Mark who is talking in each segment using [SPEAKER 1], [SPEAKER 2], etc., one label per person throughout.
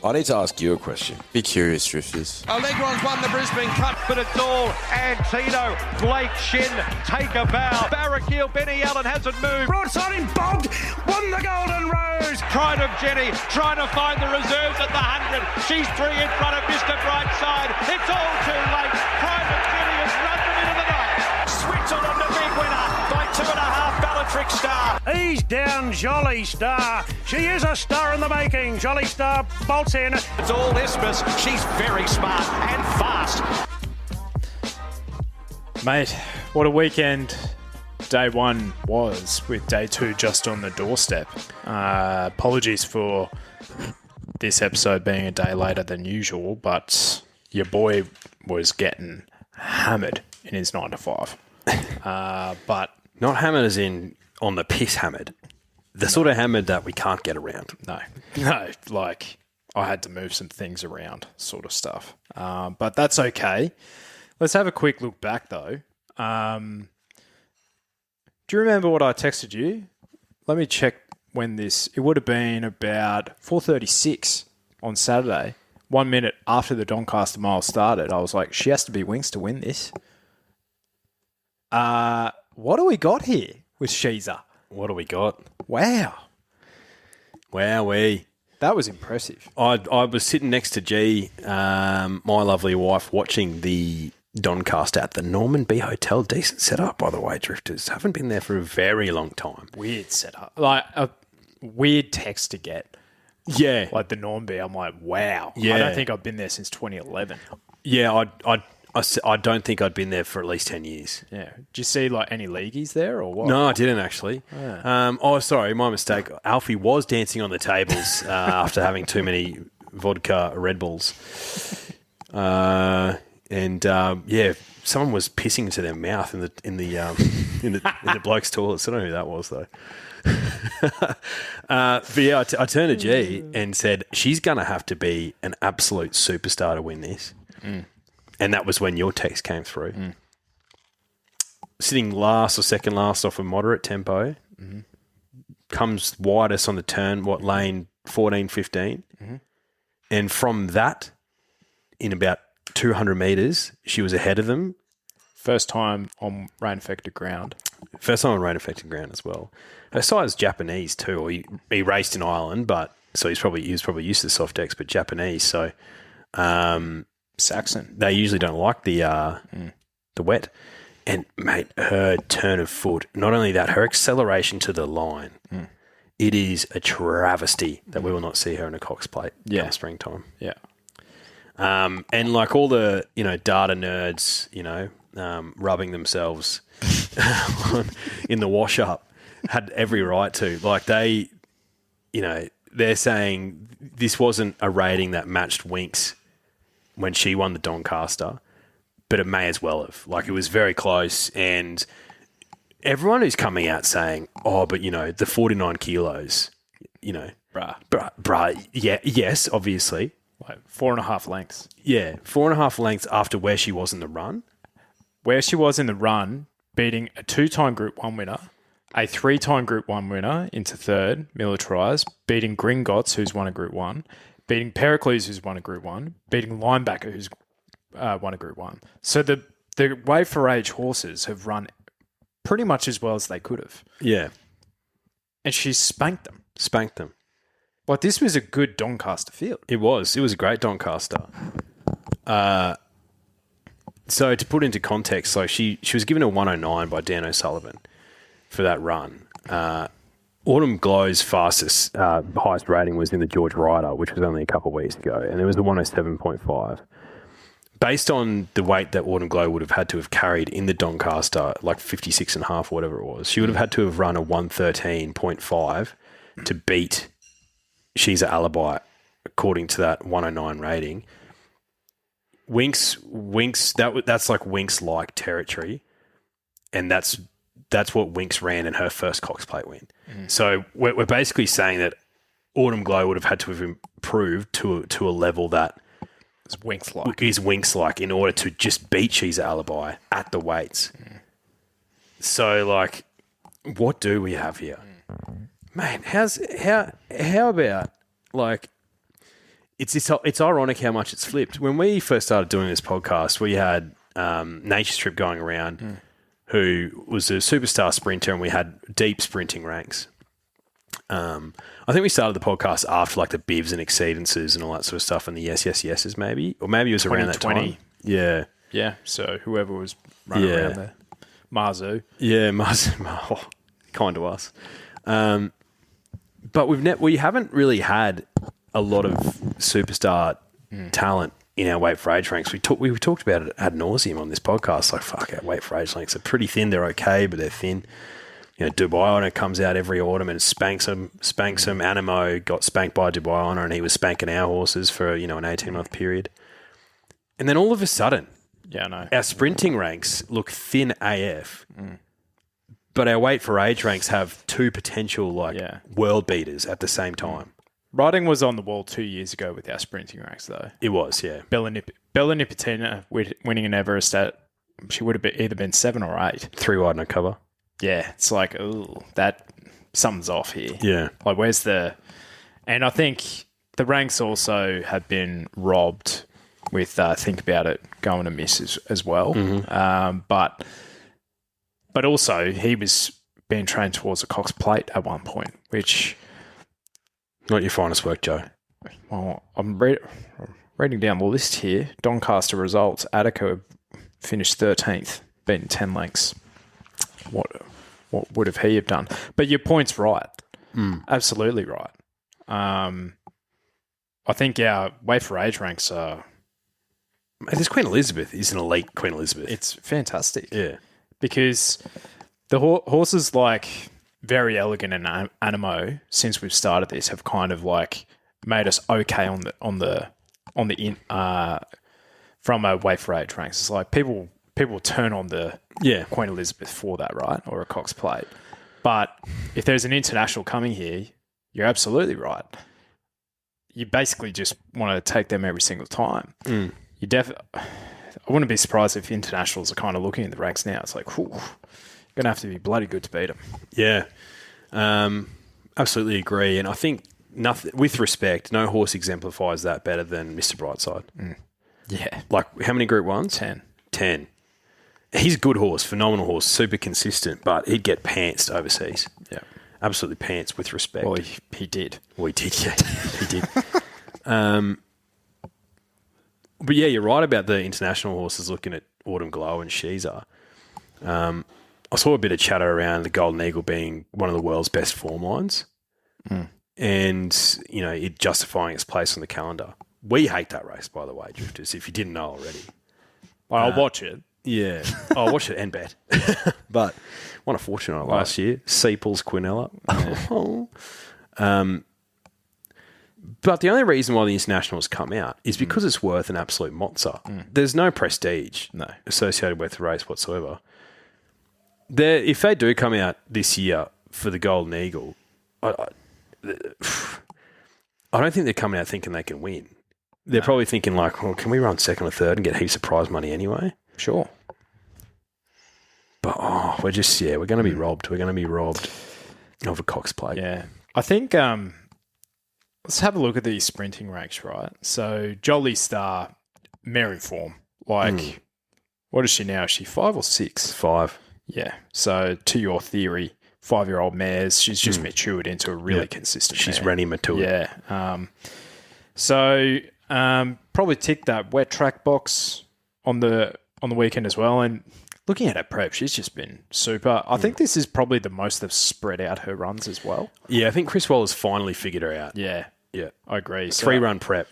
[SPEAKER 1] I need to ask you a question.
[SPEAKER 2] Be curious, Drifters.
[SPEAKER 3] Allegro's won the Brisbane Cup, but it's all Antino. Blake Shin, take a bow. Barraquil, Benny Allen hasn't moved.
[SPEAKER 4] Broadside him, bogged, won the Golden Rose.
[SPEAKER 3] Pride of Jenny, trying to find the reserves at the 100. She's 3 in front of Mr. Brightside. It's all too late. Pride of Jenny has run them into the night. Switzerland, the big winner by 2.5 Bellatrix Star.
[SPEAKER 4] He's down, Jolly Star. She is a star in the making. Jolly Star bolts in.
[SPEAKER 3] It's all Isthmus. She's very smart and fast.
[SPEAKER 5] Mate, what a weekend day one was, with day two just on the doorstep. Apologies for this episode being a day later than usual, but your boy was getting hammered in his 9 to 5. But
[SPEAKER 6] not hammered as in on the piss hammered. The sort of hammered that we can't get around.
[SPEAKER 5] No, like I had to move some things around sort of stuff. But that's okay. Let's have a quick look back though. Do you remember what I texted you? Let me check when this... It would have been about 4:36 on Saturday, 1 minute after the Doncaster Mile started. I was like, she has to be wings to win this. What do we got here with Sheeza?
[SPEAKER 6] What do we got?
[SPEAKER 5] Wow.
[SPEAKER 6] Wowee.
[SPEAKER 5] That was impressive.
[SPEAKER 6] I was sitting next to G, my lovely wife, watching the Doncaster at the Norman B Hotel. Decent setup, by the way, Drifters. Haven't been there for a very long time.
[SPEAKER 5] Weird setup. Like a weird text to get.
[SPEAKER 6] Yeah.
[SPEAKER 5] Like the Norman B. I'm like, wow.
[SPEAKER 6] Yeah.
[SPEAKER 5] I don't think I've been there since 2011.
[SPEAKER 6] Yeah, I don't think I'd been there for at least 10 years.
[SPEAKER 5] Yeah. Did you see like any leagueies there or what?
[SPEAKER 6] No, I didn't actually. Yeah. Sorry, my mistake. Alfie was dancing on the tables after having too many vodka Red Bulls. Someone was pissing into their mouth in the bloke's toilets. I don't know who that was though. But yeah, I turned to G and said, she's going to have to be an absolute superstar to win this. Mm. And that was when your text came through. Mm. Sitting last or second last off a moderate tempo, comes widest on the turn, lane 14, 15. Mm-hmm. And from that, in about 200 metres, she was ahead of them.
[SPEAKER 5] First time on rain-affected ground.
[SPEAKER 6] First time on rain-affected ground as well. Her side's Japanese too. Or he raced in Ireland, so he was probably used to the soft decks, but Japanese. So
[SPEAKER 5] Saxon.
[SPEAKER 6] They usually don't like the wet. And, mate, her turn of foot, not only that, her acceleration to the line, it is a travesty that we will not see her in a Cox Plate come springtime.
[SPEAKER 5] Yeah.
[SPEAKER 6] And like all the, data nerds, rubbing themselves in the wash-up had every right to. Like they're saying this wasn't a rating that matched Winks when she won the Doncaster, but it may as well have. Like, it was very close, and everyone who's coming out saying, oh, but, the 49 kilos, bruh, yeah, yes, obviously.
[SPEAKER 5] Like 4.5 lengths.
[SPEAKER 6] Yeah, 4.5 lengths after where she was in the run.
[SPEAKER 5] Where she was in the run, beating a 2-time Group 1 winner, a 3-time Group 1 winner into third, militarised, beating Gringotts, who's won a Group 1, beating Pericles, who's won a Group 1, beating Linebacker, who's won a Group 1. So the Wave for Age horses have run pretty much as well as they could have.
[SPEAKER 6] Yeah. And
[SPEAKER 5] she spanked them.
[SPEAKER 6] Like,
[SPEAKER 5] this was a good Doncaster field.
[SPEAKER 6] It was. It was a great Doncaster. So to put into context, so she was given a 109 by Dan O'Sullivan for that run. Autumn Glow's fastest, highest rating was in the George Ryder, which was only a couple of weeks ago, and it was the 107.5. Based on the weight that Autumn Glow would have had to have carried in the Doncaster, like 56.5 or whatever it was, she would have had to have run a 113.5 to beat Sheeza Alibi, according to that 109 rating. Winks, that's like Winks-like territory, and that's what Winks ran in her first Cox Plate win. So we're basically saying that Autumn Glow would have had to have improved to a level that
[SPEAKER 5] is Winks-like.
[SPEAKER 6] Is Winks-like in order to just beat Sheeza Alibi at the weights. So, like, what do we have here? Man, how about, like, it's ironic how much it's flipped. When we first started doing this podcast, we had Nature Strip going around, who was a superstar sprinter, and we had deep sprinting ranks. I think we started the podcast after like the bivs and exceedances and all that sort of stuff, and the yeses maybe, or maybe it was around that time. Yeah,
[SPEAKER 5] yeah. So whoever was running around there, Marzu.
[SPEAKER 6] Yeah, Marzu, kind to us. But we haven't really had a lot of superstar talent in our weight for age ranks. We talked about it ad nauseum on this podcast. Like, fuck, our weight for age ranks are pretty thin. They're okay, but they're thin. You know, Dubai Honor comes out every autumn and spanks them. Animo got spanked by Dubai Honor, and he was spanking our horses for, you know, an 18-month period. And then all of a sudden,
[SPEAKER 5] yeah, I know,
[SPEAKER 6] our sprinting ranks look thin AF. But our weight for age ranks have two potential world beaters at the same time.
[SPEAKER 5] Writing was on the wall 2 years ago with our sprinting ranks, though.
[SPEAKER 6] It was, yeah.
[SPEAKER 5] Bella Nipotina winning an Everest she would have either been 7 or 8.
[SPEAKER 6] 3 wide no cover.
[SPEAKER 5] Yeah, it's like, ooh, that something's off here.
[SPEAKER 6] Yeah.
[SPEAKER 5] Like, where's the... And I think the ranks also have been robbed with Think About It going to miss as well. But also, he was being trained towards a Cox plate at one point, which...
[SPEAKER 6] Not your finest work, Joe.
[SPEAKER 5] Well, I'm reading down the list here. Doncaster results. Attica finished 13th, beating 10 lengths. What would have he have done? But your point's right. Absolutely right. I think our weight for age ranks are...
[SPEAKER 6] This Queen Elizabeth is an elite Queen Elizabeth.
[SPEAKER 5] It's fantastic.
[SPEAKER 6] Yeah. Because
[SPEAKER 5] the horses like Very Elegant and Animo, since we've started this, have kind of like made us okay from a weight for age ranks. It's like people turn on the Queen Elizabeth for that, right? Or a Cox plate. But if there's an international coming here, you're absolutely right. You basically just want to take them every single time. I wouldn't be surprised if internationals are kind of looking at the ranks now. It's like, whew, you're going to have to be bloody good to beat them.
[SPEAKER 6] Yeah. Absolutely agree. And I think, with respect, no horse exemplifies that better than Mr. Brightside.
[SPEAKER 5] Yeah.
[SPEAKER 6] Like, how many Group 1s?
[SPEAKER 5] 10.
[SPEAKER 6] 10. He's a good horse, phenomenal horse, super consistent, but he'd get pantsed overseas.
[SPEAKER 5] Yeah.
[SPEAKER 6] Absolutely pantsed with respect.
[SPEAKER 5] Well, he did.
[SPEAKER 6] Well, he did, yeah. He did. But yeah, you're right about the international horses looking at Autumn Glow and Sheeza. I saw a bit of chatter around the Golden Eagle being one of the world's best form lines and, you know, it justifying its place on the calendar. We hate that race, by the way, Drifters, if you didn't know already.
[SPEAKER 5] I'll watch it.
[SPEAKER 6] Yeah. I'll watch it and bet. But won a fortune on it last year. Seeples, Quinella.
[SPEAKER 5] Yeah.
[SPEAKER 6] But the only reason why the internationals come out is because it's worth an absolute mozza. There's no prestige associated with the race whatsoever. If they do come out this year for the Golden Eagle, I don't think they're coming out thinking they can win. They're probably thinking like, well, can we run second or third and get heaps of prize money anyway?
[SPEAKER 5] Sure.
[SPEAKER 6] But, we're going to be robbed. We're going to be robbed of a Cox plate.
[SPEAKER 5] Yeah. I think... let's have a look at these sprinting ranks, right? So, Jolly Star, mare in form. Like, what is she now? Is she 5 or 6?
[SPEAKER 6] 5.
[SPEAKER 5] Yeah. So, to your theory, 5-year-old mares, she's just matured into a really consistent
[SPEAKER 6] She's
[SPEAKER 5] mare.
[SPEAKER 6] ready matured.
[SPEAKER 5] Yeah. Probably tick that wet track box on the weekend as well. And looking at her prep, she's just been super. I think this is probably the most they've spread out her runs as well.
[SPEAKER 6] Yeah, I think Chris Waller's finally figured her out.
[SPEAKER 5] Yeah.
[SPEAKER 6] Yeah.
[SPEAKER 5] I agree.
[SPEAKER 6] 3-run prep,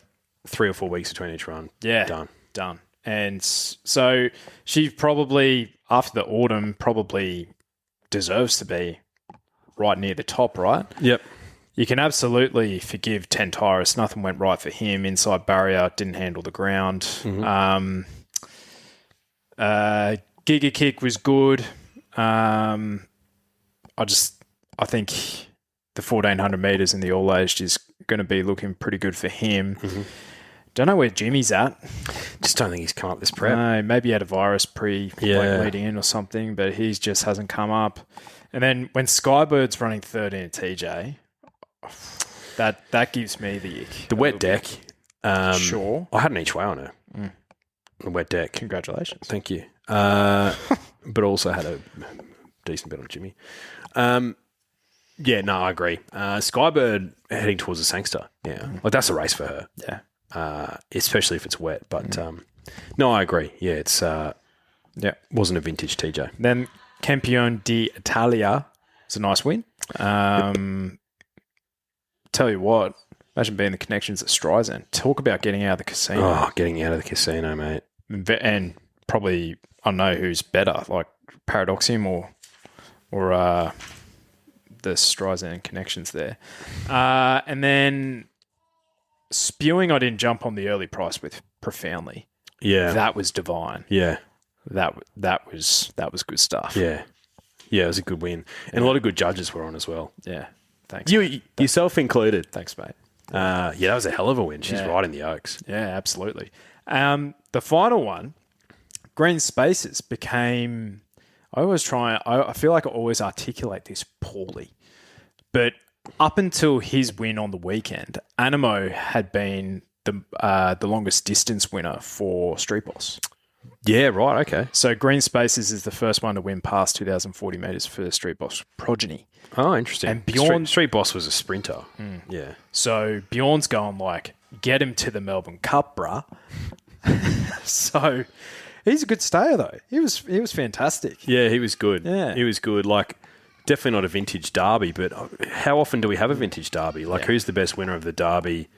[SPEAKER 6] 3 or 4 weeks between each run.
[SPEAKER 5] Yeah. Done. And so she probably, after the autumn, probably deserves to be right near the top, right?
[SPEAKER 6] Yep.
[SPEAKER 5] You can absolutely forgive Tentaris. Nothing went right for him. Inside barrier, didn't handle the ground. Giga Kick was good. I think the 1,400 metres in the all-aged is going to be looking pretty good for him. Don't know where Jimmy's at.
[SPEAKER 6] Just don't think he's come up this prep.
[SPEAKER 5] No, maybe he had a virus leading in or something, but he just hasn't come up. And then when Skybird's running 13 at TJ, that gives me the ick.
[SPEAKER 6] The wet deck.
[SPEAKER 5] Sure.
[SPEAKER 6] I had an each way on her. On a wet deck.
[SPEAKER 5] Congratulations.
[SPEAKER 6] Thank you. But also had a decent bet on Jimmy. Yeah, no, I agree. Skybird heading towards the Sangster. Yeah. Like, that's a race for her.
[SPEAKER 5] Yeah.
[SPEAKER 6] Especially if it's wet. But, no, I agree. Yeah, it's wasn't a vintage TJ.
[SPEAKER 5] Then Campione d'Italia. It's a nice win. Tell you what, imagine being the connections at Streisand. Talk about getting out of the casino.
[SPEAKER 6] Oh, getting out of the casino, mate.
[SPEAKER 5] And probably, I don't know who's better, like Paradoxium or the Streisand connections there. And then Spewing, I didn't jump on the early price with profoundly.
[SPEAKER 6] Yeah.
[SPEAKER 5] That was divine.
[SPEAKER 6] Yeah.
[SPEAKER 5] That was good stuff.
[SPEAKER 6] Yeah. Yeah, it was a good win. And a lot of good judges were on as well.
[SPEAKER 5] Yeah. Thanks.
[SPEAKER 6] Yourself included.
[SPEAKER 5] Thanks, mate.
[SPEAKER 6] Yeah, that was a hell of a win. She's right in the Oaks.
[SPEAKER 5] Yeah, absolutely. The final one, Green Spaces, became... I feel like I always articulate this poorly. But up until his win on the weekend, Animo had been the longest distance winner for Street Boss.
[SPEAKER 6] Yeah, right, okay.
[SPEAKER 5] So Green Spaces is the first one to win past 2,040 metres for Street Boss progeny.
[SPEAKER 6] Oh, interesting.
[SPEAKER 5] And Bjorn...
[SPEAKER 6] Street Boss was a sprinter. Yeah.
[SPEAKER 5] So Bjorn's going like, get him to the Melbourne Cup, bruh. So he's a good stayer, though. He was fantastic.
[SPEAKER 6] Yeah, he was good.
[SPEAKER 5] Yeah.
[SPEAKER 6] He was good. Like, definitely not a vintage derby, but how often do we have a vintage derby? Like, who's the best winner of the derby?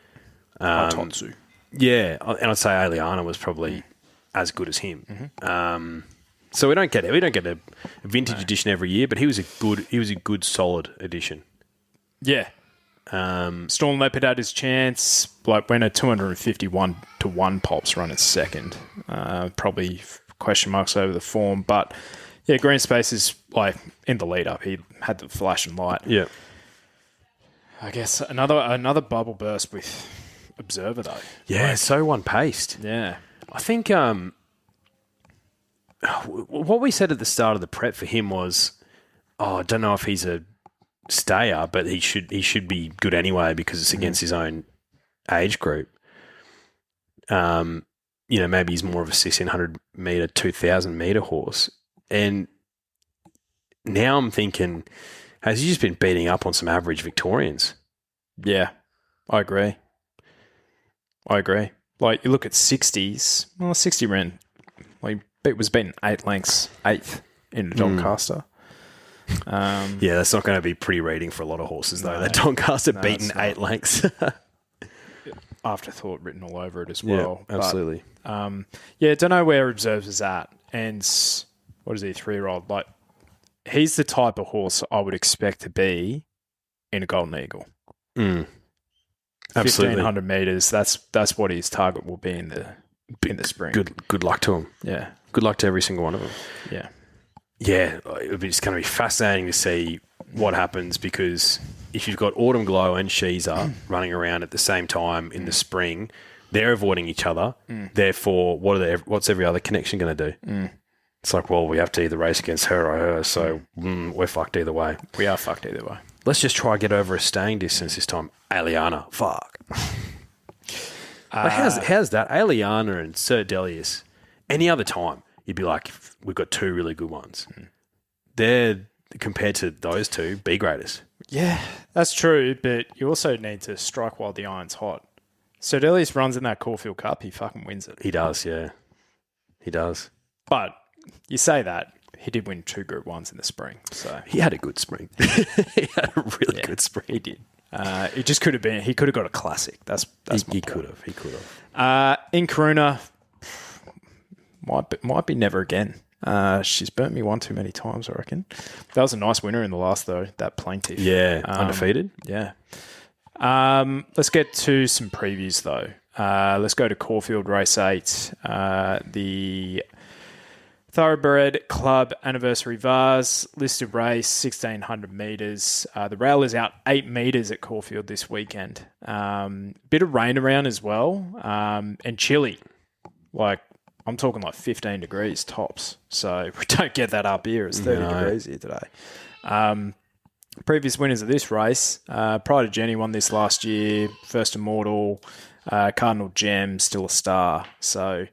[SPEAKER 5] Totsu.
[SPEAKER 6] Yeah, and I'd say Aliana was probably as good as him. So we don't get a vintage edition every year, but he was a good solid edition.
[SPEAKER 5] Yeah. Storm Leopard had his chance, like when a 251 to 1 pops run at second. Probably question marks over the form, but yeah, Green Space is like in the lead up. He had the flash and light.
[SPEAKER 6] Yeah.
[SPEAKER 5] I guess another bubble burst with Observer though.
[SPEAKER 6] Yeah, so one-paced.
[SPEAKER 5] Yeah.
[SPEAKER 6] I think what we said at the start of the prep for him was, I don't know if he's a stayer, but he should be good anyway because it's against his own age group. Maybe he's more of a 1,600 metre, 2,000 metre horse. And now I'm thinking, has he just been beating up on some average Victorians?
[SPEAKER 5] Yeah, I agree. Like, you look at 60s. Well, 60 ran. Like, it was beaten 8 lengths, 8th in a Doncaster.
[SPEAKER 6] Yeah, that's not going to be pretty rating for a lot of horses, though. That Doncaster beaten 8 lengths.
[SPEAKER 5] Afterthought written all over it as well.
[SPEAKER 6] Yeah, absolutely.
[SPEAKER 5] But, don't know where Observer's at. And what is he, 3-year-old? Like, he's the type of horse I would expect to be in a Golden Eagle.
[SPEAKER 6] Absolutely.
[SPEAKER 5] 1,500 metres. That's what his target will be in the spring.
[SPEAKER 6] Good luck to him.
[SPEAKER 5] Yeah.
[SPEAKER 6] Good luck to every single one of them.
[SPEAKER 5] Yeah.
[SPEAKER 6] Yeah, it's going to be fascinating to see what happens because if you've got Autumn Glow and Sheeza running around at the same time in the spring, they're avoiding each other. Therefore, what's every other connection going to do? It's like, well, we have to either race against her or her, so we're fucked either way.
[SPEAKER 5] We are fucked either way.
[SPEAKER 6] Let's just try to get over a staying distance this time. Aliana, fuck. How's that? Aliana and Sir Delius. Any other time, you'd be like, we've got 2 really good ones. They're, compared to those 2, B-graders.
[SPEAKER 5] Yeah, that's true, but you also need to strike while the iron's hot. Sir Delius runs in that Caulfield Cup, he fucking wins it.
[SPEAKER 6] He does, yeah. He does.
[SPEAKER 5] But you say that, he did win 2 Group 1s in the spring. So
[SPEAKER 6] he had a good spring. He had a really good spring.
[SPEAKER 5] He did. It just could have been, he could have got a classic.
[SPEAKER 6] He could have.
[SPEAKER 5] In Karuna, might be never again. She's burnt me one too many times, I reckon. That was a nice winner in the last, though, that Plaintiff.
[SPEAKER 6] Yeah, undefeated.
[SPEAKER 5] Yeah. Let's get to some previews, though. Let's go to Caulfield Race 8, the Thoroughbred Club Anniversary Vase, listed race, 1,600 metres. The rail is out 8 metres at Caulfield this weekend. Bit of rain around as well, and chilly. Like, I'm talking like 15 degrees tops. So we don't get that up here. It's 30 degrees here today. Previous winners of this race, Pride of Jenny won this last year, First Immortal, Cardinal Gem, still a star. So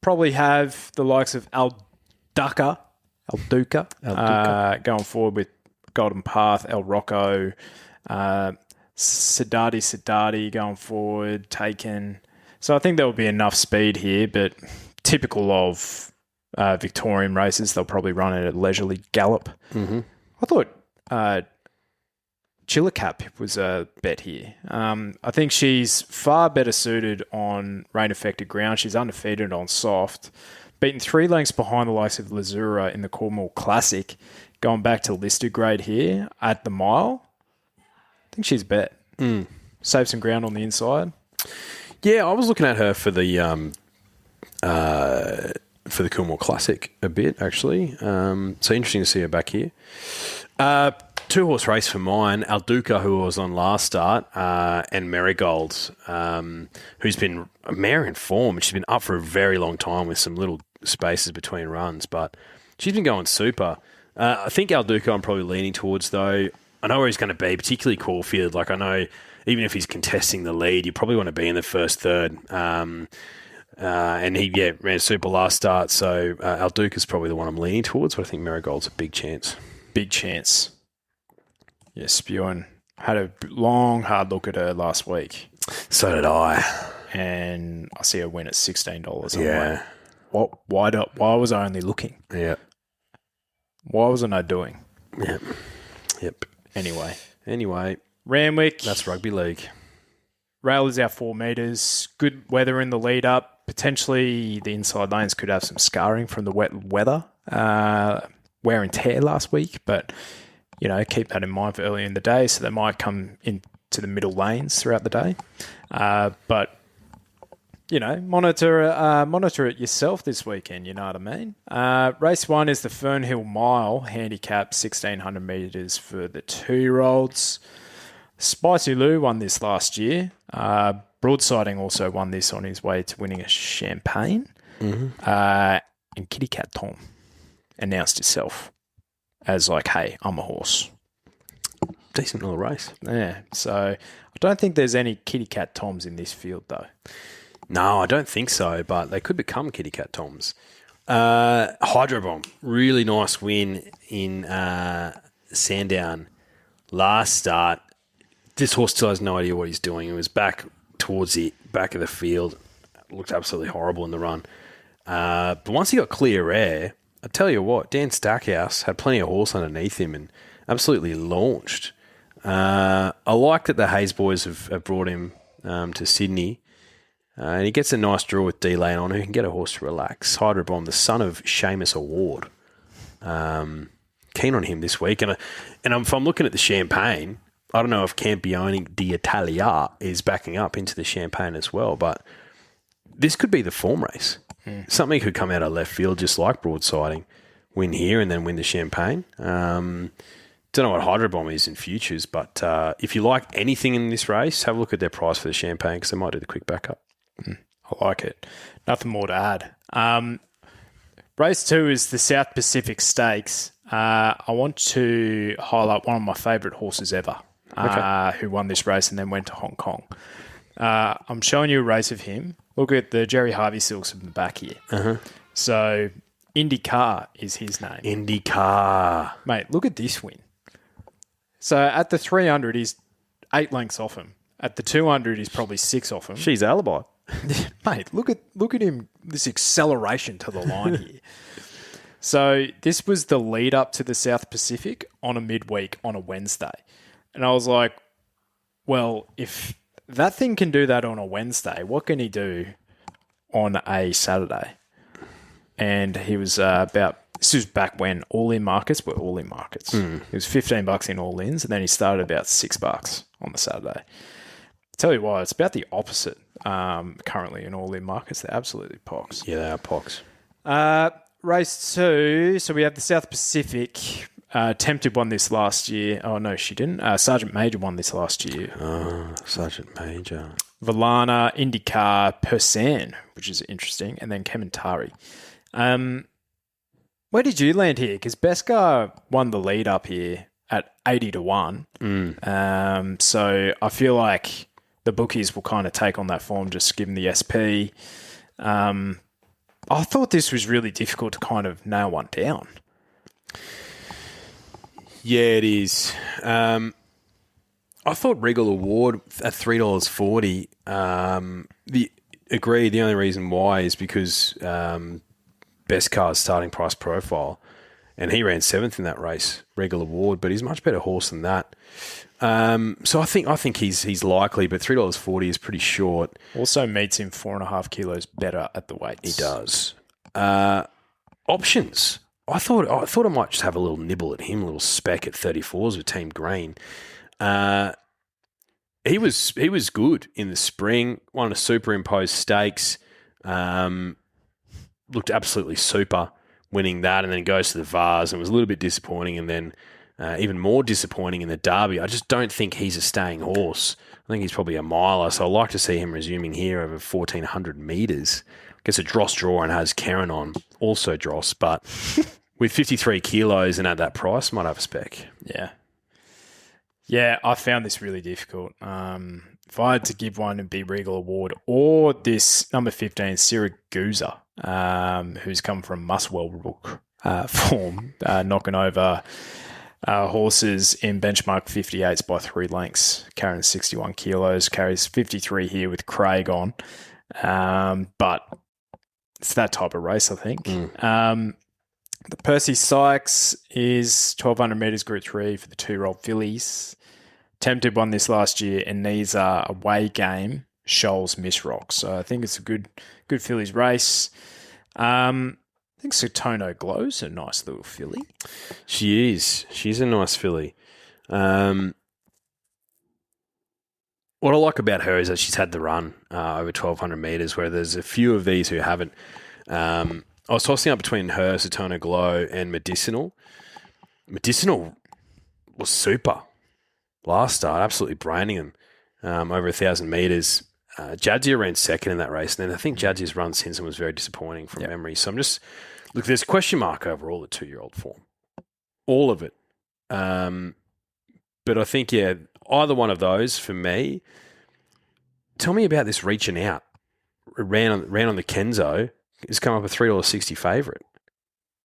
[SPEAKER 5] probably have the likes of Alduca going forward with Golden Path, El Rocco, Siddharthi going forward, Taken. So I think there will be enough speed here, but typical of Victorian races, they'll probably run it at a leisurely gallop.
[SPEAKER 6] Mm-hmm.
[SPEAKER 5] I thought Chillicap was a bet here. I think she's far better suited on rain-affected ground. She's undefeated on soft. Beaten 3 lengths behind the likes of Lazura in the Cornwall Classic. Going back to listed grade here at the mile. I think she's a bet. Save some ground on the inside.
[SPEAKER 6] Yeah, I was looking at her for the Cornwall Classic a bit, actually. So interesting to see her back here. 2-horse race for mine. Alduca, who was on last start, and Marigold, who's been a mare in form. She's been up for a very long time with some little spaces between runs, but she's been going super. I think Alduca I'm probably leaning towards, though. I know where he's going to be, particularly Caulfield. Like, I know even if he's contesting the lead, you probably want to be in the first third. And he ran super last start, so Alduca's probably the one I'm leaning towards, but I think Marigold's a big chance.
[SPEAKER 5] Big chance. Yeah, Spewing. Had a long, hard look at her last week.
[SPEAKER 6] So did I.
[SPEAKER 5] And I see her win at $16.
[SPEAKER 6] Yeah.
[SPEAKER 5] Like, why was I only looking?
[SPEAKER 6] Yeah.
[SPEAKER 5] Why wasn't I doing?
[SPEAKER 6] Yep. Anyway.
[SPEAKER 5] Randwick.
[SPEAKER 6] That's rugby league.
[SPEAKER 5] Rail is our 4 metres. Good weather in the lead up. Potentially the inside lanes could have some scarring from the wet weather. Wear and tear last week, but keep that in mind for early in the day. So they might come into the middle lanes throughout the day. But monitor it yourself this weekend. You know what I mean? Race 1 is the Fernhill Mile, handicap 1,600 metres for the 2-year-olds. Spicy Lou won this last year. Broadsiding also won this on his way to winning a champagne.
[SPEAKER 6] Mm-hmm.
[SPEAKER 5] And Kitty Cat Tom announced himself as like, hey, I'm a horse.
[SPEAKER 6] Decent little race.
[SPEAKER 5] Yeah, so I don't think there's any Kitty Cat Toms in this field, though.
[SPEAKER 6] No, I don't think so, but they could become Kitty Cat Toms. Hydro Bomb, really nice win in Sandown last start. This horse still has no idea what he's doing. It was back towards the back of the field. It looked absolutely horrible in the run. But once he got clear air, I tell you what, Dan Stackhouse had plenty of horse underneath him and absolutely launched. I like that the Hayes boys have brought him to Sydney. And he gets a nice draw with D-Lane on, who can get a horse to relax. Hydro Bomb, the son of Seamus Award. Keen on him this week. And if I'm looking at the Champagne, I don't know if Campione d'Italia is backing up into the Champagne as well, but this could be the form race. Something could come out of left field, just like Broadsiding, win here and then win the Champagne. Don't know what Hydro Bomb is in futures, but if you like anything in this race, have a look at their price for the Champagne because they might do the quick backup.
[SPEAKER 5] I like it. Nothing more to add. Race 2 is the South Pacific Stakes. I want to highlight one of my favourite horses ever, who won this race and then went to Hong Kong. I'm showing you a race of him. Look at the Jerry Harvey Silks in the back here.
[SPEAKER 6] Uh-huh.
[SPEAKER 5] So IndyCar is his name.
[SPEAKER 6] IndyCar.
[SPEAKER 5] Mate, look at this win. So at the 300, he's 8 lengths off him. At the 200, he's probably 6 off him.
[SPEAKER 6] She's alibi.
[SPEAKER 5] Mate, look at him, this acceleration to the line here. So this was the lead up to the South Pacific on a midweek on a Wednesday. And I was like, well, if that thing can do that on a Wednesday, what can he do on a Saturday? And he was this was back when all-in markets were all-in markets. It was $15 in all-ins, and then he started about $6 on the Saturday. Tell you what, it's about the opposite currently in all-in markets. They're absolutely pox.
[SPEAKER 6] Yeah, they are pox.
[SPEAKER 5] Race 2, so we have the South Pacific. Tempted won this last year. Oh, no, she didn't. Sergeant Major won this last year.
[SPEAKER 6] Oh, Sergeant Major.
[SPEAKER 5] Valana, IndyCar, Persan, which is interesting, and then Kementari. Where did you land here? Because Beskar won the lead up here at 80 to 1. So I feel like the bookies will kind of take on that form, just given the SP. I thought this was really difficult to kind of nail one down.
[SPEAKER 6] Yeah, it is. I thought Regal Award at $3.40. The only reason why is because Best Car's starting price profile, and he ran 7th in that race, Regal Award, but he's a much better horse than that. So I think he's likely, but $3.40 is pretty short.
[SPEAKER 5] Also meets him 4.5 kilos better at the weights.
[SPEAKER 6] He does. Options. I thought I might just have a little nibble at him, a little speck at 34s with Team Green. He was good in the spring. Won a superimposed stakes. Looked absolutely super winning that, and then goes to the Vars and was a little bit disappointing, and then even more disappointing in the Derby. I just don't think he's a staying horse. I think he's probably a miler, so I'd like to see him resuming here over 1,400 metres. Gets a dross draw and has Karen on, also dross, but with 53 kilos and at that price, might have a spec.
[SPEAKER 5] Yeah. Yeah, I found this really difficult. If I had to give one, it'd be Regal Award or this number 15, Siragusa, who's come from Muswellbrook form, knocking over horses in benchmark 58s by 3 lengths, carrying 61 kilos, carries 53 here with Craig on. But it's that type of race, I think. The Percy Sykes is 1,200 metres Group 3 for the 2-year-old fillies. Tempted won this last year, and these are away game, Shoals Miss Rock. So I think it's a good fillies race. I think Sotono Glow's a nice little filly.
[SPEAKER 6] She is. She's a nice filly. What I like about her is that she's had the run over 1,200 metres, where there's a few of these who haven't. I was tossing up between her, Sotono Glow, and Medicinal. Medicinal was super last start, absolutely braining him over 1,000 metres. Jadzia ran second in that race, and then I think Jadzia's run since and was very disappointing from memory. So there's a question mark over all the 2-year-old form. All of it. But I think, either one of those for me. Tell me about this reaching out. Ran on the Kenzo. It's come up a $3.60 favourite.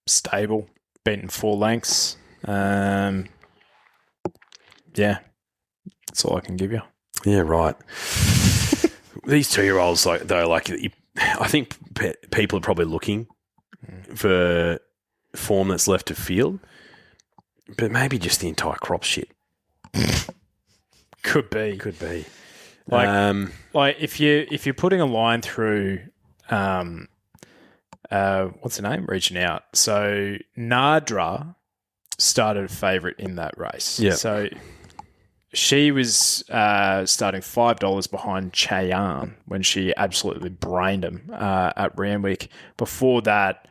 [SPEAKER 5] Stable, beaten 4 lengths. Yeah, that's all I can give you.
[SPEAKER 6] Yeah, right. These 2-year-olds, I think people are probably looking for form that's left of field, but maybe just the entire crop shit.
[SPEAKER 5] Could be. Like if you're putting a line through, what's the name? Reaching out. So Nadra started a favourite in that race.
[SPEAKER 6] Yeah.
[SPEAKER 5] So she was starting $5 behind Cheyenne when she absolutely brained him at Randwick. Before that,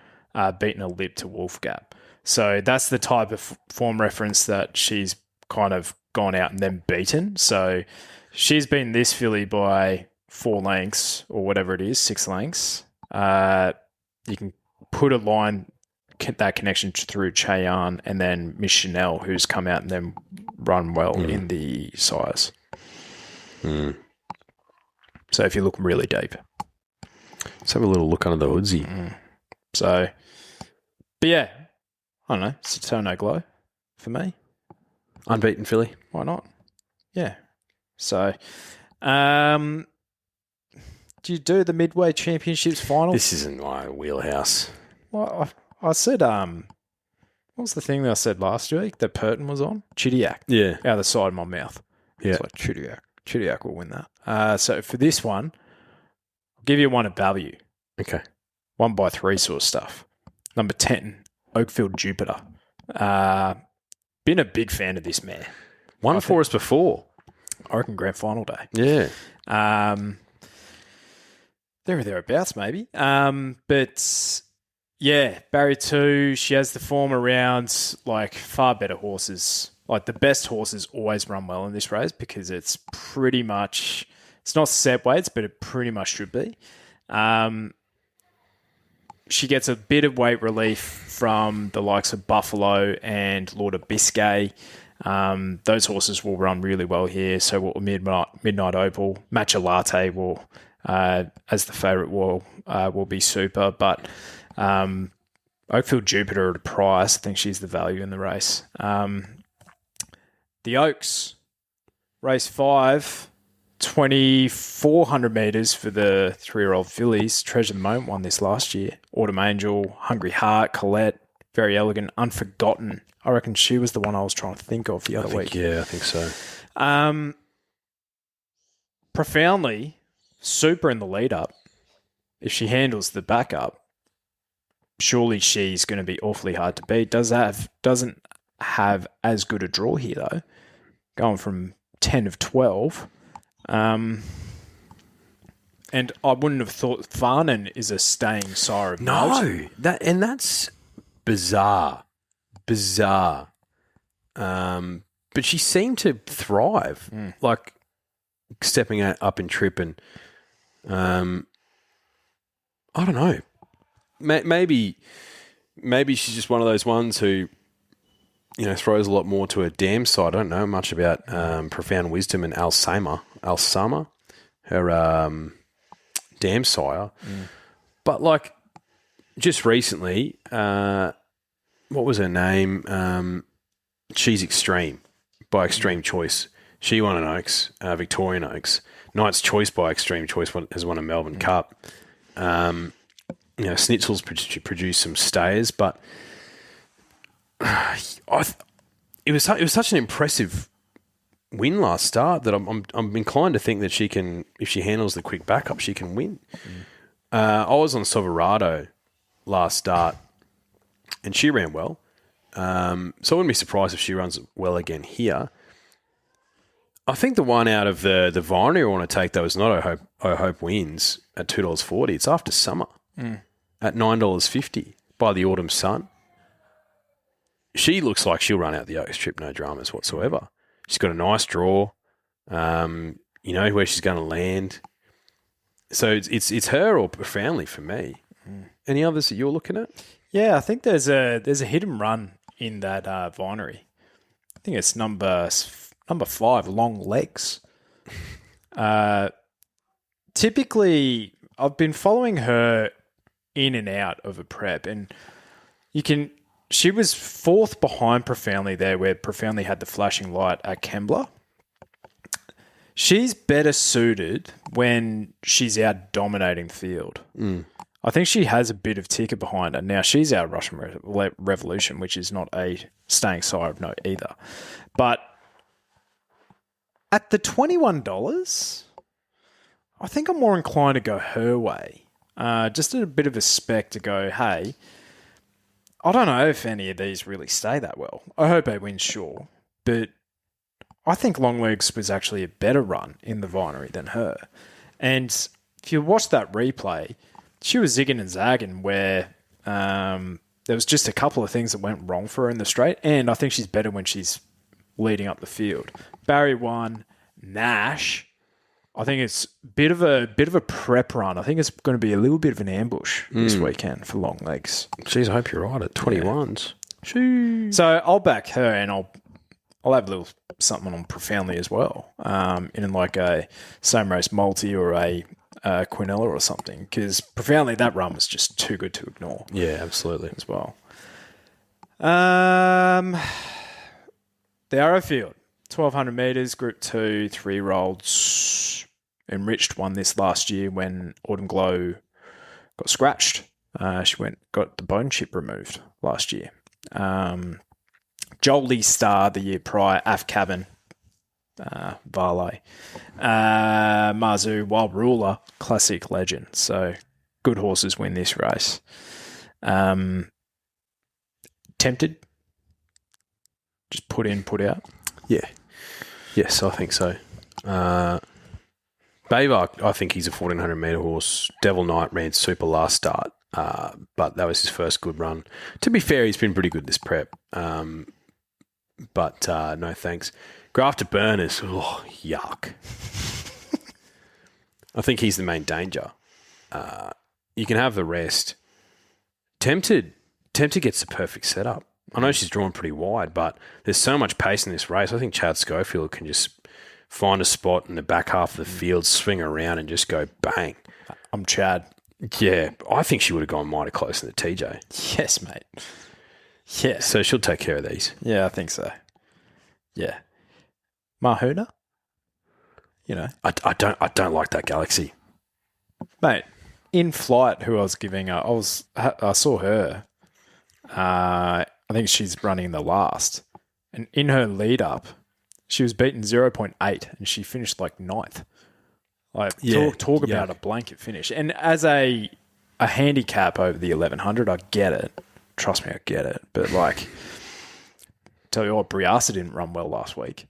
[SPEAKER 5] beaten a lip to Wolf Gap. So that's the type of form reference that she's kind of gone out and then beaten. So she's beaten this filly by 4 lengths or whatever it is, 6 lengths. You can put a line, that connection through Cheyenne, and then Miss Chanel, who's come out and then run well in the sires. So if you look really deep.
[SPEAKER 6] Let's have a little look under the hoodsy.
[SPEAKER 5] So, but yeah, I don't know. Sotono Glow for me.
[SPEAKER 6] Unbeaten filly.
[SPEAKER 5] Why not? Yeah. So, do you do the Midway Championships final?
[SPEAKER 6] This isn't my wheelhouse.
[SPEAKER 5] Well, I said, what was the thing that I said last week that Purton was on? Chidiac.
[SPEAKER 6] Yeah.
[SPEAKER 5] Out the side of my mouth.
[SPEAKER 6] Yeah.
[SPEAKER 5] It's like Chidiac. Chidiac will win that. So for this one, I'll give you one at value.
[SPEAKER 6] Okay.
[SPEAKER 5] 1 by 3 sort of stuff. Number 10, Oakfield Jupiter. Been a big fan of this mare.
[SPEAKER 6] Won for us before.
[SPEAKER 5] I reckon grand final day.
[SPEAKER 6] Yeah.
[SPEAKER 5] There or thereabouts, maybe. But yeah, barrier 2, she has the form around like far better horses. Like the best horses always run well in this race because it's pretty much, it's not set weights, but it pretty much should be. She gets a bit of weight relief from the likes of Buffalo and Lord of Biscay. Those horses will run really well here. So will Midnight Opal. Matcha Latte will, as the favourite, will be super. But Oakfield Jupiter at a price, I think she's the value in the race. The Oaks, race 5, 2,400 metres for the 3-year-old fillies. Treasure the Moment won this last year. Autumn Angel, Hungry Heart, Colette, Very Elegant, Unforgotten. I reckon she was the one I was trying to think of the other week.
[SPEAKER 6] Yeah, I think so.
[SPEAKER 5] Profoundly, super in the lead up. If she handles the backup, surely she's going to be awfully hard to beat. Doesn't have as good a draw here though. Going from 10 of 12. And I wouldn't have thought Farnan is a staying sire of note.
[SPEAKER 6] That's bizarre. But she seemed to thrive, like stepping up in trip and I don't know. Maybe she's just one of those ones who, throws a lot more to her dam side. I don't know much about Profound Wisdom and Alsama, her dam sire. But like just recently, what was her name? She's Extreme by Extreme Choice. She won an Oaks, Victorian Oaks. Knight's Choice by Extreme Choice has won a Melbourne Cup. Schnitzel's produced some stayers, but it was such an impressive win last start that I'm inclined to think that she can, if she handles the quick backup, she can win. I was on Soverado last start, and she ran well. So I wouldn't be surprised if she runs well again here. I think the one out of the Vinery I want to take, though, is not I Hope Wins at $2.40. It's After Summer at $9.50 by the Autumn Sun. She looks like she'll run out the Oaks trip, no dramas whatsoever. She's got a nice draw. Where she's going to land. So it's her or Profoundly for me. Any others that you're looking at?
[SPEAKER 5] Yeah, I think there's a hidden run in that Vinery. I think it's number 5, Long Legs. Typically, I've been following her in and out of a prep, and she was 4th behind Profoundly there, where Profoundly had the flashing light at Kembla. She's better suited when she's out dominating the field. I think she has a bit of ticker behind her. Now, she's out Russian Revolution, which is not a staying sire of note either. But at the $21, I think I'm more inclined to go her way. Just a bit of a spec to go, hey, I don't know if any of these really stay that well. I hope they win, sure. But I think Longlegs was actually a better run in the Vinery than her. And if you watch that replay, she was zigging and zagging where there was just a couple of things that went wrong for her in the straight. And I think she's better when she's leading up the field. Barry 1, Nash. I think it's a bit of a prep run. I think it's going to be a little bit of an ambush this weekend for Longlegs.
[SPEAKER 6] Jeez, I hope you're right at 21s.
[SPEAKER 5] Yeah. So I'll back her, and I'll have a little something on Profoundly as well, in like a same race multi or a Quinella or something, because Profoundly, that run was just too good to ignore.
[SPEAKER 6] Yeah, absolutely
[SPEAKER 5] as well. The Arrowfield. 1,200 metres, Group 2, 3-year-olds. Enriched won this last year when Autumn Glow got scratched. She got the bone chip removed last year. Jolie Star the year prior, Af Cabin, Varley. Marzu, Wild Ruler, classic legend. So good horses win this race. Tempted? Just put in, put out?
[SPEAKER 6] Yeah. Yes, I think so. Bayvark, I think he's a 1,400 metre horse. Devil Knight ran super last start, but that was his first good run. To be fair, he's been pretty good this prep, but no thanks. Grafted Burners, yuck. I think he's the main danger. You can have the rest. Tempted gets the perfect setup. I know she's drawn pretty wide, but there's so much pace in this race. I think Chad Schofield can just find a spot in the back half of the field, swing around and just go bang.
[SPEAKER 5] I'm Chad.
[SPEAKER 6] Yeah, I think she would have gone mighty close in the TJ.
[SPEAKER 5] Yes, mate. Yeah.
[SPEAKER 6] So she'll take care of these.
[SPEAKER 5] Yeah, I think so. Yeah. Mahuna? You know.
[SPEAKER 6] I don't like that Galaxy.
[SPEAKER 5] Mate, in flight, who I was giving, I saw her. I think she's running the last. And in her lead up, she was beaten 0.8 and she finished like 9th. Like, talk about a blanket finish. And as a handicap over the 1100, I get it. Trust me, I get it. But like, tell you what, Briasa didn't run well last week.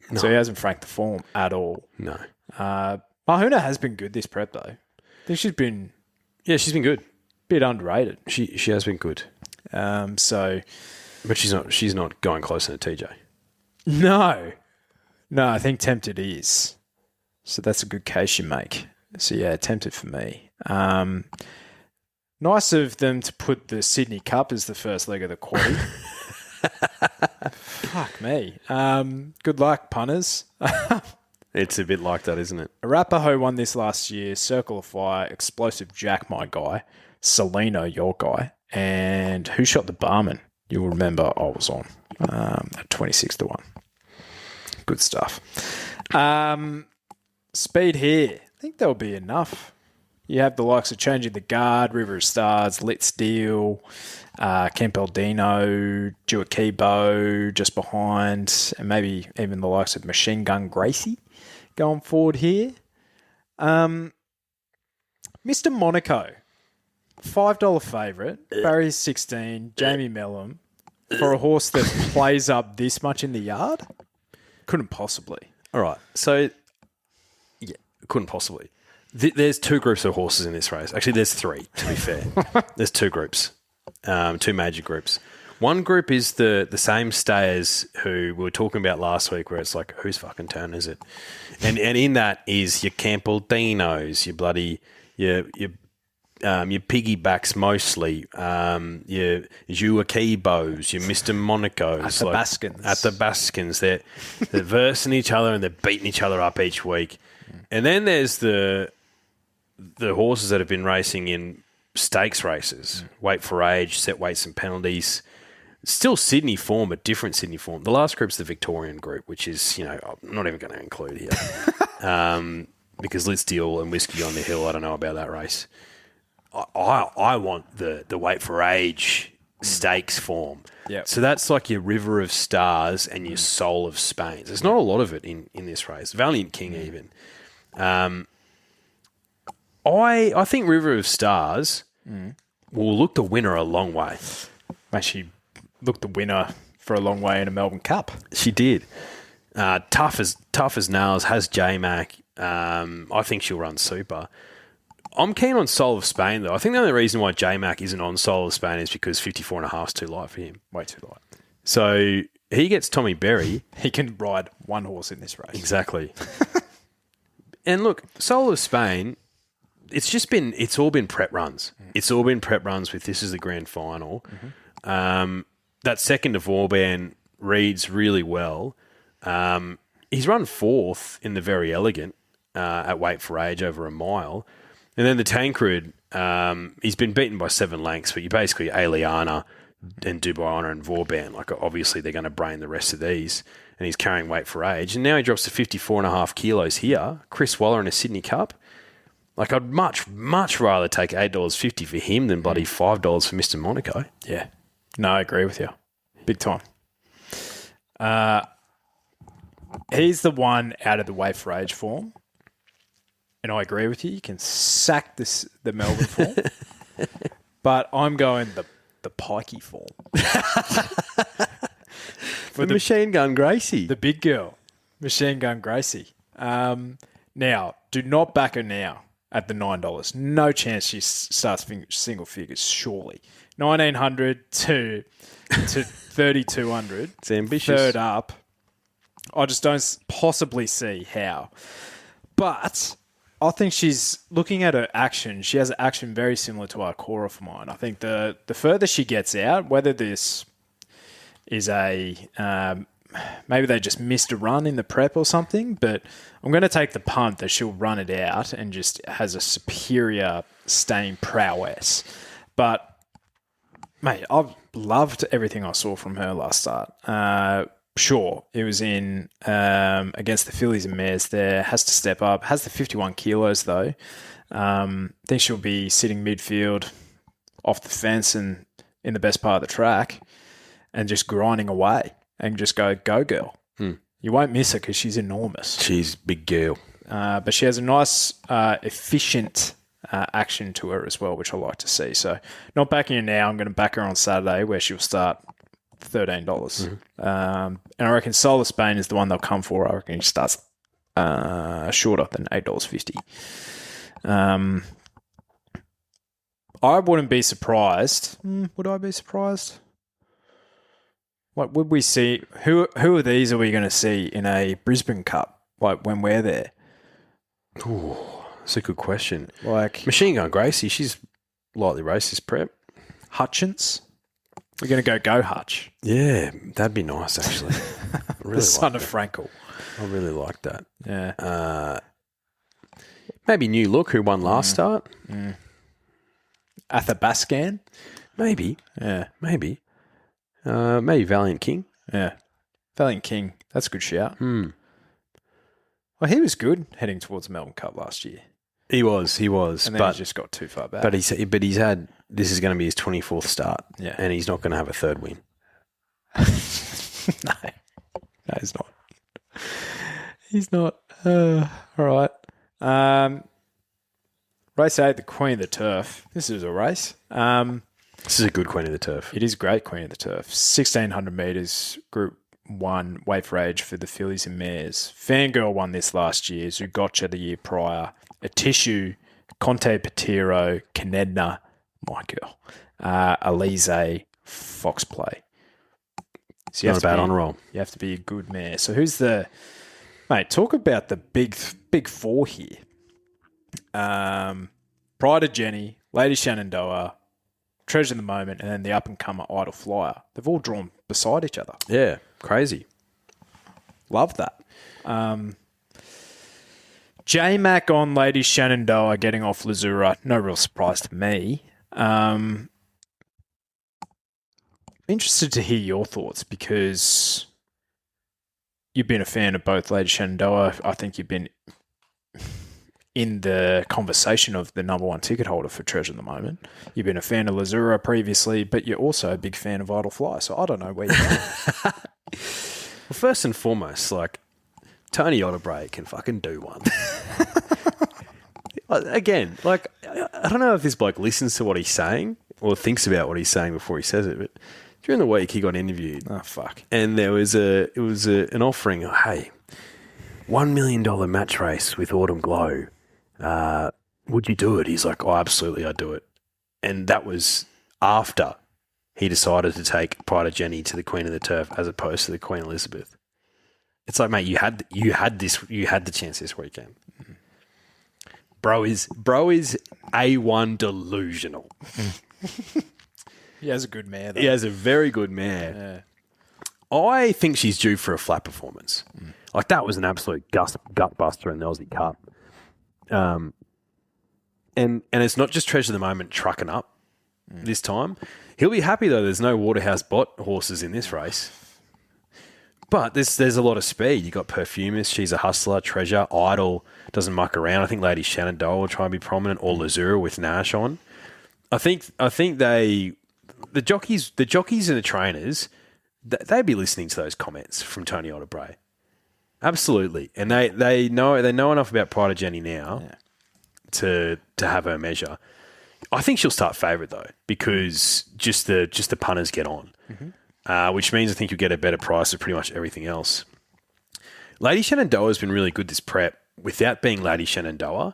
[SPEAKER 5] No. So he hasn't franked the form at all.
[SPEAKER 6] No.
[SPEAKER 5] Mahuna has been good this prep though. I think she's been...
[SPEAKER 6] Yeah, she's been good.
[SPEAKER 5] Bit underrated.
[SPEAKER 6] She has been good.
[SPEAKER 5] So...
[SPEAKER 6] But she's not going close in a TJ.
[SPEAKER 5] No, I think Tempted is. So that's a good case you make. So yeah, Tempted for me. Nice of them to put the Sydney Cup as the first leg of the quaddy. Fuck me. Good luck, punters.
[SPEAKER 6] It's a bit like that, isn't it?
[SPEAKER 5] Arapaho won this last year. Circle of Fire, Explosive Jack, my guy. Salino, your guy. And who shot the barman? You'll remember I was on at 26 to 1. Good stuff. Speed here. I think there'll be enough. You have the likes of Changing the Guard, River of Stars, Lit Steel, Campbellino, Duakibo just behind, and maybe even the likes of Machine Gun Gracie going forward here. Mr. Monaco, $5 favourite, Barry 16, Jamie Mellum, for a horse that plays up this much in the yard? Couldn't possibly.
[SPEAKER 6] All right. So, yeah, couldn't possibly. There's two groups of horses in this race. Actually, there's three, to be fair. There's two groups, two major groups. One group is the same stayers who we were talking about last week, where it's like, whose fucking turn is it? And in that is your Campbellinos, your bloody your piggybacks mostly, your Juakibos, your Mr. Monacos. At the Baskins. They're versing each other and they're beating each other up each week. And then there's the horses that have been racing in stakes races, weight for age, set weights and penalties. Still Sydney form, but different Sydney form. The last group's the Victorian group, which is, I'm not even going to include here. Because Lit Steel and Whiskey on the Hill, I don't know about that race. I want the weight for age stakes form.
[SPEAKER 5] Yep.
[SPEAKER 6] So that's like your River of Stars and your Soul of Spain. There's not a lot of it in this race. Valiant King even. I think River of Stars will look the winner a long way.
[SPEAKER 5] She looked the winner for a long way in a Melbourne Cup.
[SPEAKER 6] She did. Tough as nails, has J-Mac. I think she'll run super. I'm keen on Soul of Spain, though. I think the only reason why J-Mac isn't on Soul of Spain is because 54.5 is too light for him.
[SPEAKER 5] Way too light.
[SPEAKER 6] So he gets Tommy Berry.
[SPEAKER 5] He can ride one horse in this race.
[SPEAKER 6] Exactly. And look, Soul of Spain, it's all been prep runs. It's all been prep runs with this is the grand final. That second of Vauban reads really well. He's run fourth in the Very Elegant at weight for age over a mile. And then the Tancred, he's been beaten by 7 lengths, but you basically Aliana and Dubai Honor and Vauban. Like, obviously, they're going to brain the rest of these. And he's carrying weight for age. And now he drops to 54.5 kilos here. Chris Waller in a Sydney Cup. Like, I'd much, much rather take $8.50 for him than bloody $5 for Mr. Monaco.
[SPEAKER 5] Yeah. No, I agree with you. Big time. He's the one out of the weight for age form. And I agree with you. You can sack the Melbourne form. But I'm going the pikey form.
[SPEAKER 6] For the Machine Gun Gracie.
[SPEAKER 5] The big girl. Machine Gun Gracie. Now, do not back her now at the $9. No chance she starts single figures, surely. 1,900 to 3,200.
[SPEAKER 6] It's ambitious.
[SPEAKER 5] Third up. I just don't possibly see how. But I think she's looking at her action. She has an action very similar to Arcora for mine. I think the further she gets out, whether this is maybe they just missed a run in the prep or something, but I'm going to take the punt that she'll run it out and just has a superior staying prowess. But, mate, I've loved everything I saw from her last start. Sure, it was in against the fillies and mares there. Has to step up. Has the 51 kilos, though. Think she'll be sitting midfield off the fence and in the best part of the track and just grinding away and just go girl. You won't miss her because she's enormous.
[SPEAKER 6] She's a big girl.
[SPEAKER 5] But she has a nice, efficient action to her as well, which I like to see. So not backing her now. I'm going to back her on Saturday where she'll start $13. And I reckon Solar Spain is the one they'll come for. I reckon she starts shorter than $8.50. I wouldn't be surprised. Would I be surprised? What would we see? Who of these are we going to see in a Brisbane Cup? Like when we're there?
[SPEAKER 6] Ooh, that's a good question.
[SPEAKER 5] Like
[SPEAKER 6] Machine Gun Gracie, she's lightly raced this prep.
[SPEAKER 5] Hutchins? We're going to go Hutch.
[SPEAKER 6] Yeah, that'd be nice actually. I really
[SPEAKER 5] the son
[SPEAKER 6] like
[SPEAKER 5] of Frankel.
[SPEAKER 6] I really like that.
[SPEAKER 5] Yeah.
[SPEAKER 6] Maybe New Look, who won last start.
[SPEAKER 5] Athabascan?
[SPEAKER 6] Maybe.
[SPEAKER 5] Yeah.
[SPEAKER 6] Maybe. Maybe Valiant King.
[SPEAKER 5] Yeah. Valiant King. That's a good shout. Well, he was good heading towards the Melbourne Cup last year.
[SPEAKER 6] He was.
[SPEAKER 5] And then he just got too far back.
[SPEAKER 6] But he's had, this is going to be his 24th start.
[SPEAKER 5] Yeah.
[SPEAKER 6] And he's not going to have a third win.
[SPEAKER 5] No, he's not. He's not. All right. Race 8, the Queen of the Turf. This is a race.
[SPEAKER 6] This is a good Queen of the Turf.
[SPEAKER 5] It is great Queen of the Turf. 1,600 metres, Group 1, weight for age for the fillies and mares. Fangirl won this last year. Zugotcha the year prior. A Tissue, Conte Patiro, Canedna, my girl. Alize, Foxplay. So
[SPEAKER 6] Not a bad honour roll.
[SPEAKER 5] You have to be a good mare. So who's the... Mate, talk about the big four here. Pride of Jenny, Lady Shenandoah, Treasure of the Moment, and then the up-and-comer Idle Flyer. They've all drawn beside each other.
[SPEAKER 6] Yeah, crazy.
[SPEAKER 5] Love that. J-Mac on Lady Shenandoah getting off Lazura. No real surprise to me. Interested to hear your thoughts because you've been a fan of both Lady Shenandoah. I think you've been in the conversation of the number one ticket holder for Treasure at the moment. You've been a fan of Lazura previously, but you're also a big fan of Idle Fly. So I don't know where you're going.
[SPEAKER 6] Well, first and foremost, like, Tony Otterbray can fucking do one. Again, like, I don't know if this bloke listens to what he's saying or thinks about what he's saying before he says it, but during the week he got interviewed.
[SPEAKER 5] Oh, fuck.
[SPEAKER 6] And there was an offering of, hey, $1 million match race with Autumn Glow. Would you do it? He's like, oh, absolutely, I'd do it. And that was after he decided to take Pride of Jenny to the Queen of the Turf as opposed to the Queen Elizabeth. It's like, mate, you had the chance this weekend. Bro is A1 delusional.
[SPEAKER 5] He has a good mare, though.
[SPEAKER 6] He has a very good mare. Yeah. I think she's due for a flat performance. Like, that was an absolute gut buster in the Aussie Cup. And it's not just Treasure of the Moment trucking up this time. He'll be happy, though. There's no Waterhouse Bot horses in this race. But there's a lot of speed. You've got Perfumist, she's a hustler. Treasure, Idle, doesn't muck around. I think Lady Shenandoah will try and be prominent, or Lazura with Nash on. I think the jockeys and the trainers, they'd be listening to those comments from Tony Otterbray. Absolutely. And they know enough about Pride of Jenny now to have her measure. I think she'll start favourite, though, because just the punters get on. Which means I think you'll get a better price of pretty much everything else. Lady Shenandoah has been really good this prep without being Lady Shenandoah.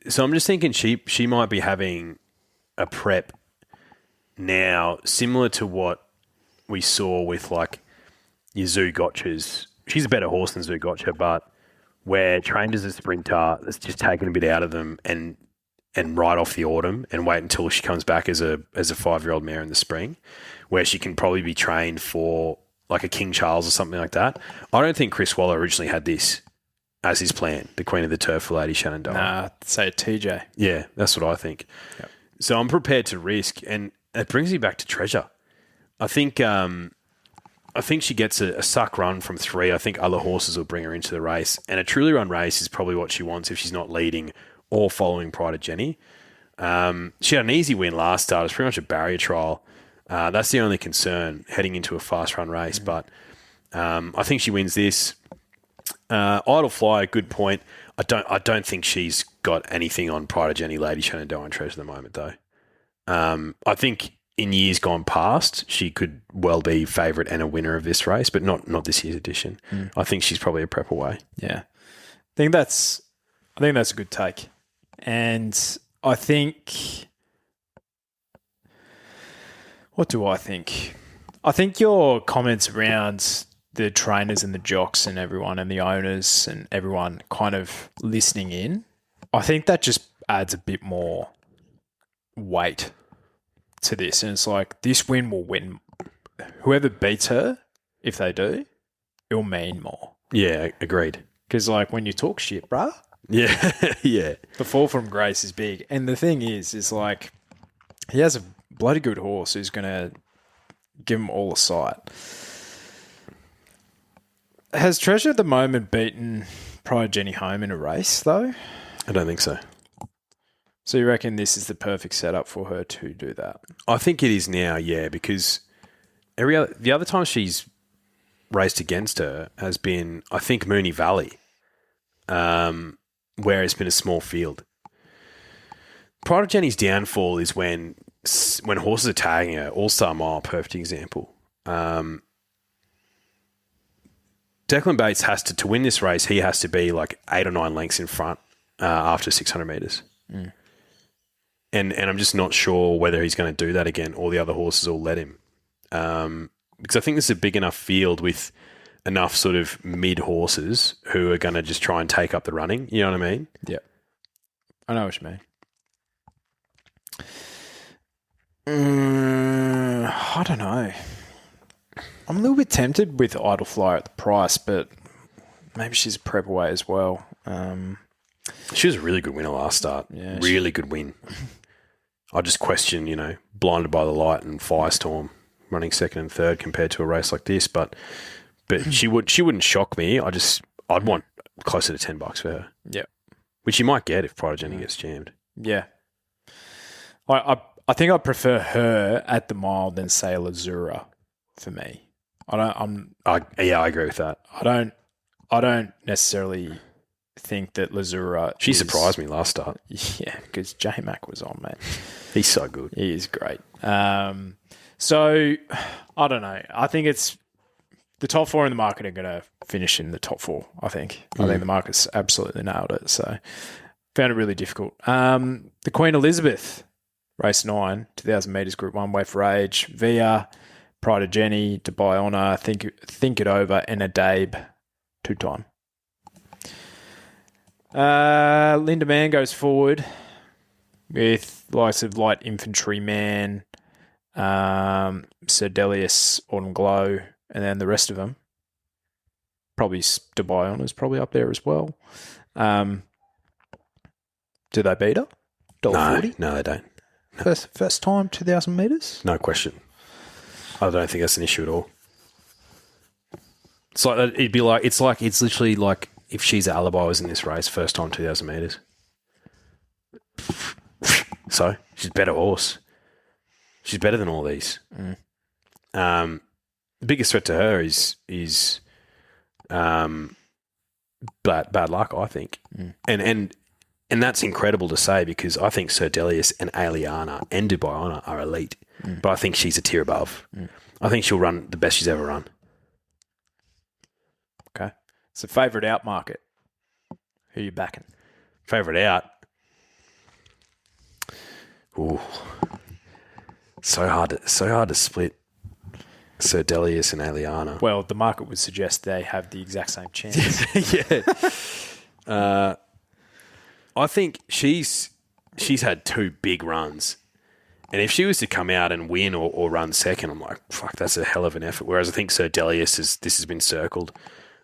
[SPEAKER 6] So I'm just thinking she might be having a prep now similar to what we saw with like your Zugotchas. She's a better horse than Zugotcha, but where trained as a sprinter, that's just taken a bit out of them and and ride off the autumn and wait until she comes back as a 5-year-old mare in the spring, where she can probably be trained for like a King Charles or something like that. I don't think Chris Waller originally had this as his plan, the Queen of the Turf for Lady Shenandoah.
[SPEAKER 5] Nah, say TJ.
[SPEAKER 6] Yeah, that's what I think.
[SPEAKER 5] Yep.
[SPEAKER 6] So I'm prepared to risk, and it brings me back to Treasure. I think she gets a suck run from 3. I think other horses will bring her into the race, and a truly run race is probably what she wants if she's not leading or following Pride of Jenny. She had an easy win last start. It was pretty much a barrier trial. That's the only concern heading into a fast run race, but I think she wins this. Idle Fly, good point. I don't think she's got anything on Pride of Jenny, Lady Shenandoah and Treasure at the moment, though. I think in years gone past, she could well be favourite and a winner of this race, but not this year's edition. I think she's probably a prep away.
[SPEAKER 5] Yeah. I think that's a good take. And I think... What do I think? I think your comments around the trainers and the jocks and everyone and the owners and everyone kind of listening in, I think that just adds a bit more weight to this. And it's like, this win will win. Whoever beats her, if they do, it'll mean more.
[SPEAKER 6] Yeah, agreed.
[SPEAKER 5] Because like when you talk shit, bruh.
[SPEAKER 6] Yeah, yeah.
[SPEAKER 5] The fall from grace is big. And the thing is like, he has a bloody good horse who's going to give him all a sight. Has Treasure at the moment beaten Pride Jenny home in a race, though?
[SPEAKER 6] I don't think so.
[SPEAKER 5] So you reckon this is the perfect setup for her to do that?
[SPEAKER 6] I think it is now, yeah, because the other time she's raced against her has been, I think, Moonee Valley, where it's been a small field. Pride of Jenny's downfall is when horses are tagging her. All-Star Mile, perfect example. Declan Bates has to win this race, he has to be like 8 or 9 lengths in front after 600 metres. And I'm just not sure whether he's going to do that again or the other horses will let him. Because I think this is a big enough field with enough sort of mid horses who are going to just try and take up the running. You know what I mean?
[SPEAKER 5] Yeah. I know what you mean. I don't know. I'm a little bit tempted with Idle Flyer at the price, but maybe she's a prep away as well.
[SPEAKER 6] She was a really good winner last start.
[SPEAKER 5] Yeah,
[SPEAKER 6] really good win. I just question, Blinded by the Light and Firestorm running second and third compared to a race like this, but she wouldn't shock me. I'd want closer to $10 for her.
[SPEAKER 5] Yeah,
[SPEAKER 6] which you might get if Pride of Jenny gets jammed.
[SPEAKER 5] Yeah, I think I prefer her at the mile than say Lazura for me.
[SPEAKER 6] I agree with that.
[SPEAKER 5] I don't necessarily think that Lazura.
[SPEAKER 6] She surprised me last start.
[SPEAKER 5] Yeah, because J-Mac was on, mate.
[SPEAKER 6] He's so good.
[SPEAKER 5] He is great. So I don't know. I think it's the top 4 in the market are going to finish in the top 4. I think the market's absolutely nailed it. So found it really difficult. The Queen Elizabeth, race 9, 2,000 metres, Group 1, Way for Age, Via, Pride of Jenny, Dubai Honour, Think It Over, and Adabe, 2-time. Linda Mann goes forward with likes of Light Infantryman, Sir Delius, Autumn Glow, and then the rest of them. Probably Dubai Honour's probably up there as well. Do they beat her? $1.40?
[SPEAKER 6] No, they don't.
[SPEAKER 5] First time, 2,000 metres?
[SPEAKER 6] No question. I don't think that's an issue at all. It's like it's literally like if Sheeza Alibi was in this race, first time 2,000 metres. So she's a better horse. She's better than all these. The biggest threat to her is bad luck, I think, and that's incredible to say because I think Sir Delius and Aliana and Dubai Honour are elite, but I think she's a tier above. I think she'll run the best she's ever run.
[SPEAKER 5] Okay, it's a favourite out market. Who are you backing?
[SPEAKER 6] Favourite out. Ooh, so hard to split Sir Delius and Aliana.
[SPEAKER 5] Well, the market would suggest they have the exact same chance.
[SPEAKER 6] Yeah. I think she's she's had 2 big runs. And if she was to come out and win or run second, I'm like, fuck, that's a hell of an effort. Whereas I think Sir Delius, this has been circled.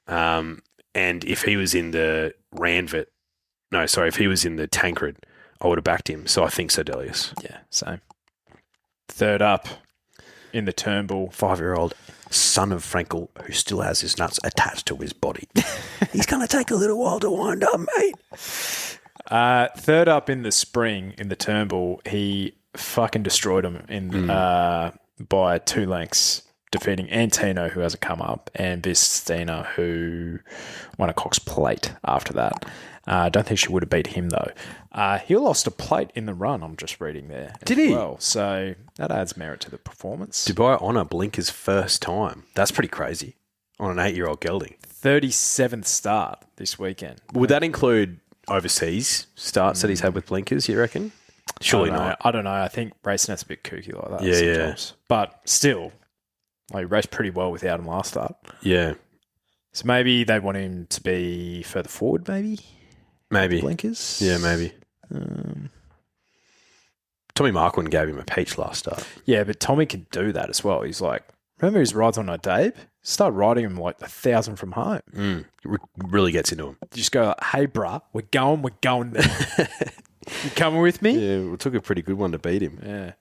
[SPEAKER 6] And if he was in the if he was in the Tancred, I would have backed him. So I think Sir Delius.
[SPEAKER 5] Yeah, same. Third up in the Turnbull.
[SPEAKER 6] 5-year-old son of Frankel who still has his nuts attached to his body. He's going to take a little while to wind up, mate.
[SPEAKER 5] Third up in the spring in the Turnbull, he fucking destroyed him by 2 lengths, defeating Antino, who hasn't come up, and Vistina, who won a Cox Plate after that. I don't think she would have beat him, though. He lost a plate in the run, I'm just reading there.
[SPEAKER 6] Did he?
[SPEAKER 5] Well, so that adds merit to the performance.
[SPEAKER 6] Dubai Honour Blinker's first time. That's pretty crazy on an 8-year-old gelding.
[SPEAKER 5] 37th start this weekend.
[SPEAKER 6] Would that include overseas starts that he's had with Blinkers, you reckon? Surely not.
[SPEAKER 5] I don't know. I think racing that's a bit kooky like that
[SPEAKER 6] Yeah,
[SPEAKER 5] sometimes. Yeah. But still, he raced pretty well without him last start.
[SPEAKER 6] Yeah.
[SPEAKER 5] So maybe they want him to be further forward, maybe?
[SPEAKER 6] Maybe.
[SPEAKER 5] Blinkers?
[SPEAKER 6] Yeah, maybe. Tommy Marquand gave him a peach last start.
[SPEAKER 5] Yeah, but Tommy can do that as well. He's like, remember his rides on Adabe? Start riding him like 1,000 from home.
[SPEAKER 6] Really gets into him.
[SPEAKER 5] You just go, like, hey, bruh, we're going there. You coming with me?
[SPEAKER 6] Yeah, it took a pretty good one to beat him.
[SPEAKER 5] Yeah.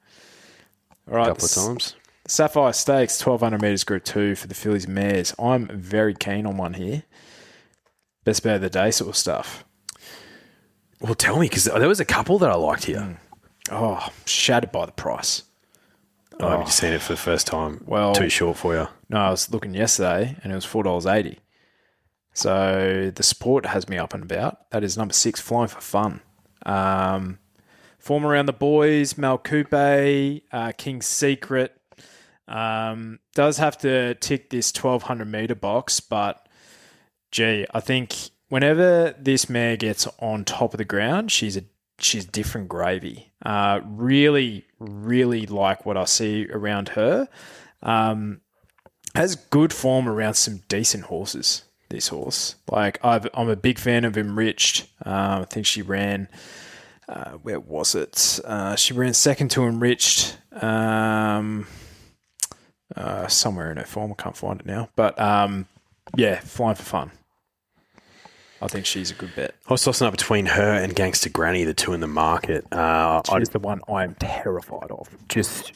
[SPEAKER 5] All right.
[SPEAKER 6] A couple of times.
[SPEAKER 5] Sapphire Stakes, 1,200 metres Group 2 for the fillies mares. I'm very keen on one here. Best bet of the day sort of stuff.
[SPEAKER 6] Well, tell me, because there was a couple that I liked here.
[SPEAKER 5] Oh, shattered by the price.
[SPEAKER 6] Have you seen it for the first time?
[SPEAKER 5] Well,
[SPEAKER 6] too short for you.
[SPEAKER 5] No, I was looking yesterday and it was $4.80. So the support has me up and about. That is number 6, Flying for Fun. Form around the boys, Malcoupe, King's Secret. Does have to tick this 1,200 metre box, but gee, I think whenever this mare gets on top of the ground, she's different gravy. Really, really like what I see around her. Has good form around some decent horses, this horse. Like, I'm a big fan of Enriched. I think she ran, where was it? She ran second to Enriched somewhere in her form. I can't find it now. But, yeah, Flying for Fun. I think she's a good bet.
[SPEAKER 6] I was tossing up between her and Gangster Granny, the two in the market.
[SPEAKER 5] She's the one I am terrified of.
[SPEAKER 6] Just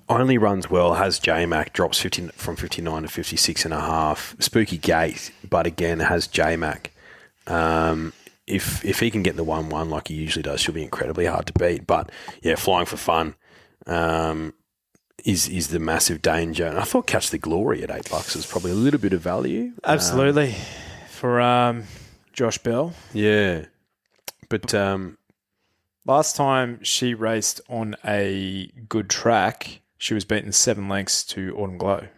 [SPEAKER 6] only runs well, has J-Mac, drops from 59 to 56.5. Spooky gate, but again, has J-Mac. If he can get the 1-1 like he usually does, she'll be incredibly hard to beat. But, yeah, Flying for Fun is the massive danger. And I thought Catch the Glory at $8 was probably a little bit of value.
[SPEAKER 5] Absolutely. For Josh Bell.
[SPEAKER 6] Yeah. But
[SPEAKER 5] last time she raced on a good track, she was beaten 7 lengths to Autumn Glow.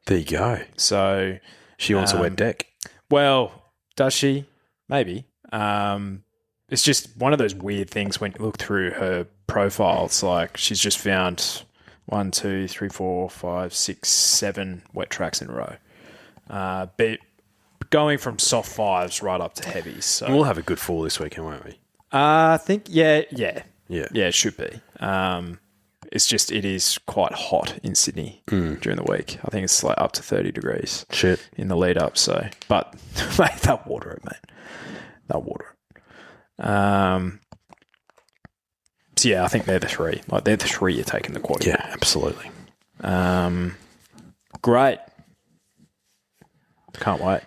[SPEAKER 6] There you go.
[SPEAKER 5] So
[SPEAKER 6] she wants a wet deck.
[SPEAKER 5] Well, does she? Maybe. It's just one of those weird things when you look through her profile. It's like she's just found 1, 2, 3, 4, 5, 6, 7 wet tracks in a row. But going from soft 5s right up to heavies. So
[SPEAKER 6] we'll have a good fall this weekend, won't we?
[SPEAKER 5] I think, yeah, it should be. It's just, it is quite hot in Sydney during the week. I think it's like up to 30 degrees in the lead up. So, but mate, they'll water it, mate. They'll water it. So yeah, I think they're the 3. Like, they're the 3 you're taking the quad.
[SPEAKER 6] Yeah, absolutely.
[SPEAKER 5] Great. Can't wait.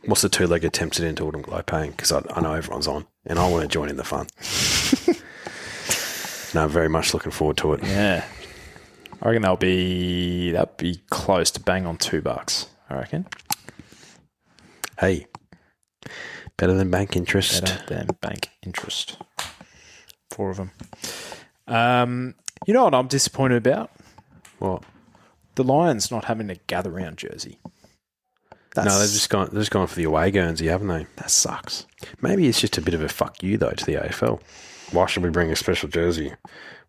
[SPEAKER 6] What's the 2-leg attempted into Autumn Glow paying? Because I know everyone's on, and I want to join in the fun. No, I'm very much looking forward to it.
[SPEAKER 5] Yeah. I reckon that'll be close to bang on $2, I reckon.
[SPEAKER 6] Hey, better than bank interest.
[SPEAKER 5] 4 of them. You know what I'm disappointed about?
[SPEAKER 6] What?
[SPEAKER 5] The Lions not having a gather round jersey.
[SPEAKER 6] No, they've just gone for the away Guernsey, haven't they?
[SPEAKER 5] That sucks.
[SPEAKER 6] Maybe it's just a bit of a fuck you, though, to the AFL. Why should we bring a special jersey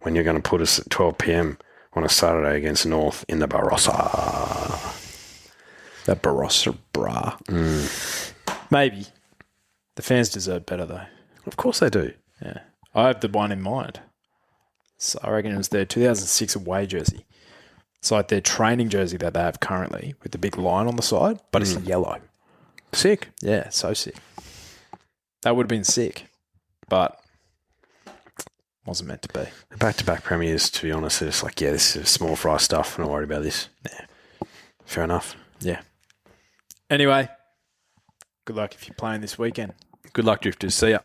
[SPEAKER 6] when you're going to put us at 12 p.m. on a Saturday against North in the Barossa?
[SPEAKER 5] That Barossa bra. Maybe. The fans deserve better, though.
[SPEAKER 6] Of course they do.
[SPEAKER 5] Yeah. I have the one in mind. So I reckon it was their 2006 away jersey. It's like their training jersey that they have currently with the big line on the side, but it's yellow.
[SPEAKER 6] Sick.
[SPEAKER 5] Yeah, so sick. That would have been sick, but wasn't meant to be.
[SPEAKER 6] The back-to-back premiers, to be honest, are just like, yeah, this is small fry stuff. I'm not worried about this.
[SPEAKER 5] Yeah.
[SPEAKER 6] Fair enough.
[SPEAKER 5] Yeah. Anyway, good luck if you're playing this weekend.
[SPEAKER 6] Good luck, Drifters. See ya.